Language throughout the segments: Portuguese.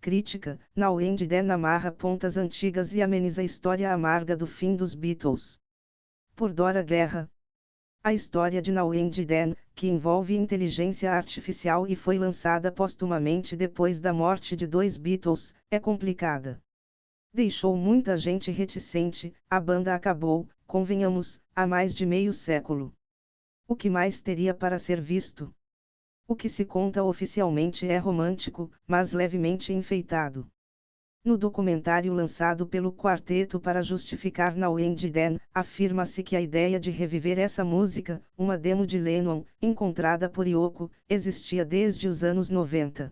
crítica, Now and Then amarra pontas antigas e ameniza a história amarga do fim dos Beatles. Por Dora Guerra. A história de Now and Then, que envolve inteligência artificial e foi lançada postumamente depois da morte de dois Beatles, é complicada. Deixou muita gente reticente, a banda acabou, convenhamos, há mais de meio século. O que mais teria para ser visto? O que se conta oficialmente é romântico, mas levemente enfeitado. No documentário lançado pelo quarteto para justificar Now and Then, afirma-se que a ideia de reviver essa música, uma demo de Lennon, encontrada por Yoko, existia desde os anos 90.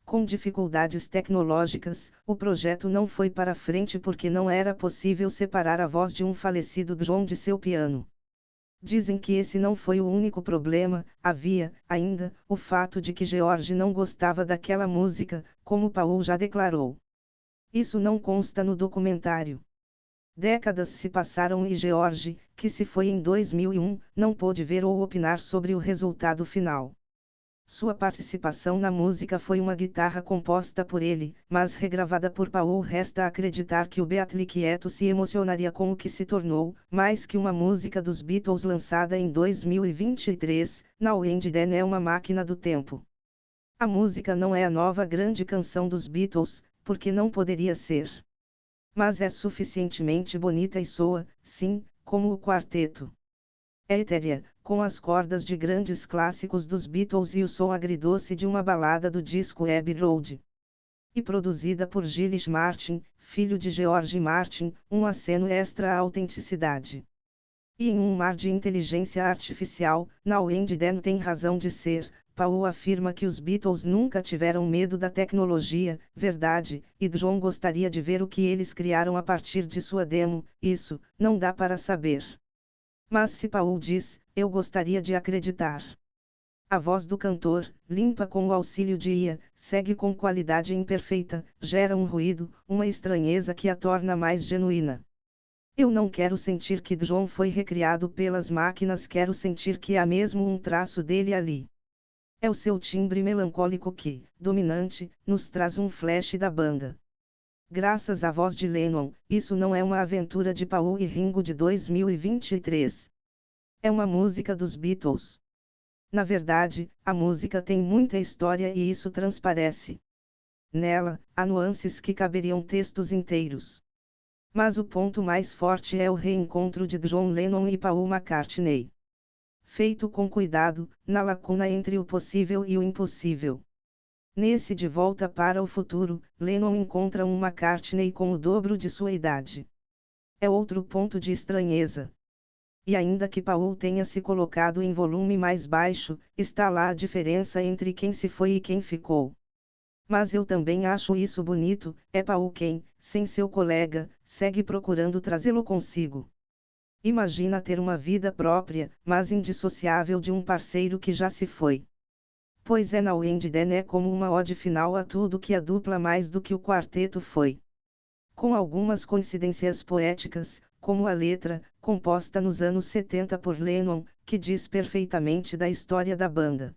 Com dificuldades tecnológicas, o projeto não foi para frente porque não era possível separar a voz de um falecido John de seu piano. Dizem que esse não foi o único problema, havia, ainda, o fato de que George não gostava daquela música, como Paul já declarou. Isso não consta no documentário. Décadas se passaram e George, que se foi em 2001, não pôde ver ou opinar sobre o resultado final. Sua participação na música foi uma guitarra composta por ele, mas regravada por Paul. Resta acreditar que o Beatle quieto se emocionaria com o que se tornou, mais que uma música dos Beatles lançada em 2023, Now and Then é uma máquina do tempo. A música não é a nova grande canção dos Beatles, porque não poderia ser. Mas é suficientemente bonita e soa, sim, como o quarteto. É etérea, com as cordas de grandes clássicos dos Beatles e o som agridoce de uma balada do disco Abbey Road. E produzida por Giles Martin, filho de George Martin, um aceno extra à autenticidade. E em um mar de inteligência artificial, Now and Then tem razão de ser. Paul afirma que os Beatles nunca tiveram medo da tecnologia, verdade, e John gostaria de ver o que eles criaram a partir de sua demo, isso, não dá para saber. Mas se Paul diz, eu gostaria de acreditar. A voz do cantor, limpa com o auxílio de IA, segue com qualidade imperfeita, gera um ruído, uma estranheza que a torna mais genuína. Eu não quero sentir que John foi recriado pelas máquinas, quero sentir que há mesmo um traço dele ali. É o seu timbre melancólico que, dominante, nos traz um flash da banda. Graças à voz de Lennon, isso não é uma aventura de Paul e Ringo de 2023. É uma música dos Beatles. Na verdade, a música tem muita história e isso transparece. Nela, há nuances que caberiam textos inteiros. Mas o ponto mais forte é o reencontro de John Lennon e Paul McCartney. Feito com cuidado, na lacuna entre o possível e o impossível. Nesse De Volta para o Futuro, Lennon encontra um McCartney com o dobro de sua idade. É outro ponto de estranheza. E ainda que Paul tenha se colocado em volume mais baixo, está lá a diferença entre quem se foi e quem ficou. Mas eu também acho isso bonito, é Paul quem, sem seu colega, segue procurando trazê-lo consigo. Imagina ter uma vida própria, mas indissociável de um parceiro que já se foi. Pois é, Now and Then é como uma ode final a tudo que a dupla mais do que o quarteto foi. Com algumas coincidências poéticas, como a letra, composta nos anos 70 por Lennon, que diz perfeitamente da história da banda.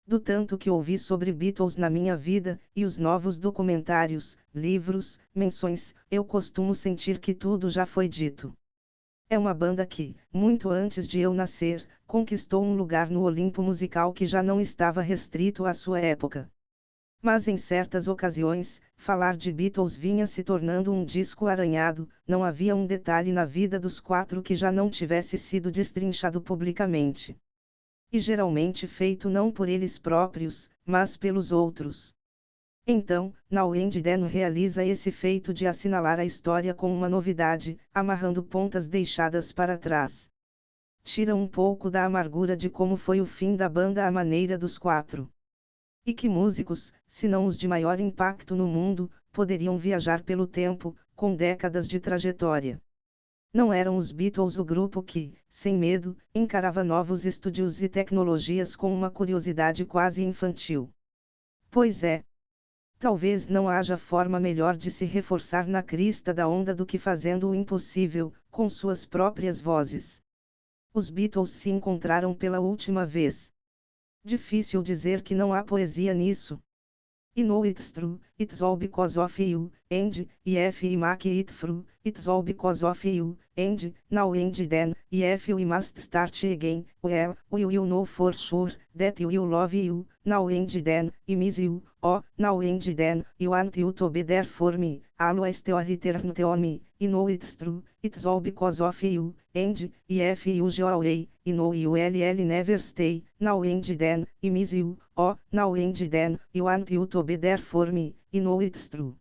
Do tanto que ouvi sobre Beatles na minha vida, e os novos documentários, livros, menções, eu costumo sentir que tudo já foi dito. É uma banda que, muito antes de eu nascer, conquistou um lugar no Olimpo musical que já não estava restrito à sua época. Mas em certas ocasiões, falar de Beatles vinha se tornando um disco arranhado, não havia um detalhe na vida dos quatro que já não tivesse sido destrinchado publicamente. E geralmente feito não por eles próprios, mas pelos outros. Então, Now and Then realiza esse feito de assinalar a história com uma novidade, amarrando pontas deixadas para trás. Tira um pouco da amargura de como foi o fim da banda à maneira dos quatro. E que músicos, se não os de maior impacto no mundo, poderiam viajar pelo tempo, com décadas de trajetória? Não eram os Beatles o grupo que, sem medo, encarava novos estúdios e tecnologias com uma curiosidade quase infantil? Pois é. Talvez não haja forma melhor de se reforçar na crista da onda do que fazendo o impossível, com suas próprias vozes. Os Beatles se encontraram pela última vez. Difícil dizer que não há poesia nisso. I know it's true, it's all because of you, and, if we make it through, it's all because of you, and, now and then, if we must start again, well, we will know for sure, that we will love you, now and then, I miss you, oh, now and then, I want you to be there for me, always to return to me, I know it's true, it's all because of you, and, if you go away, I know you will never stay, now and then, I miss you, oh, now and then, I want you to be there for me, I know it's true.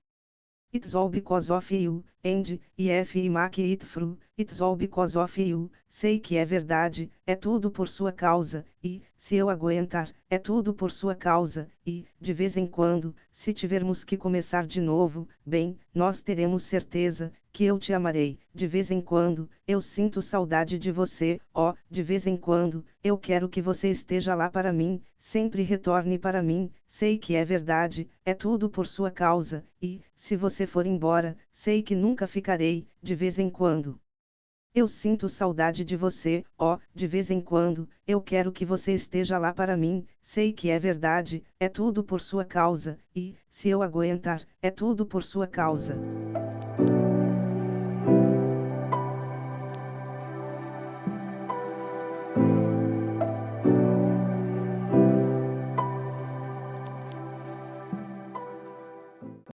It's all because of you, and, if I make it through, it's all because of you, sei que é verdade, é tudo por sua causa, e, se eu aguentar, é tudo por sua causa, e, de vez em quando, se tivermos que começar de novo, bem, nós teremos certeza, que eu te amarei, de vez em quando, eu sinto saudade de você, ó, de vez em quando, eu quero que você esteja lá para mim, sempre retorne para mim, sei que é verdade, é tudo por sua causa, e, se você for embora, sei que nunca ficarei, de vez em quando. Eu sinto saudade de você, ó, de vez em quando, eu quero que você esteja lá para mim, sei que é verdade, é tudo por sua causa, e, se eu aguentar, é tudo por sua causa.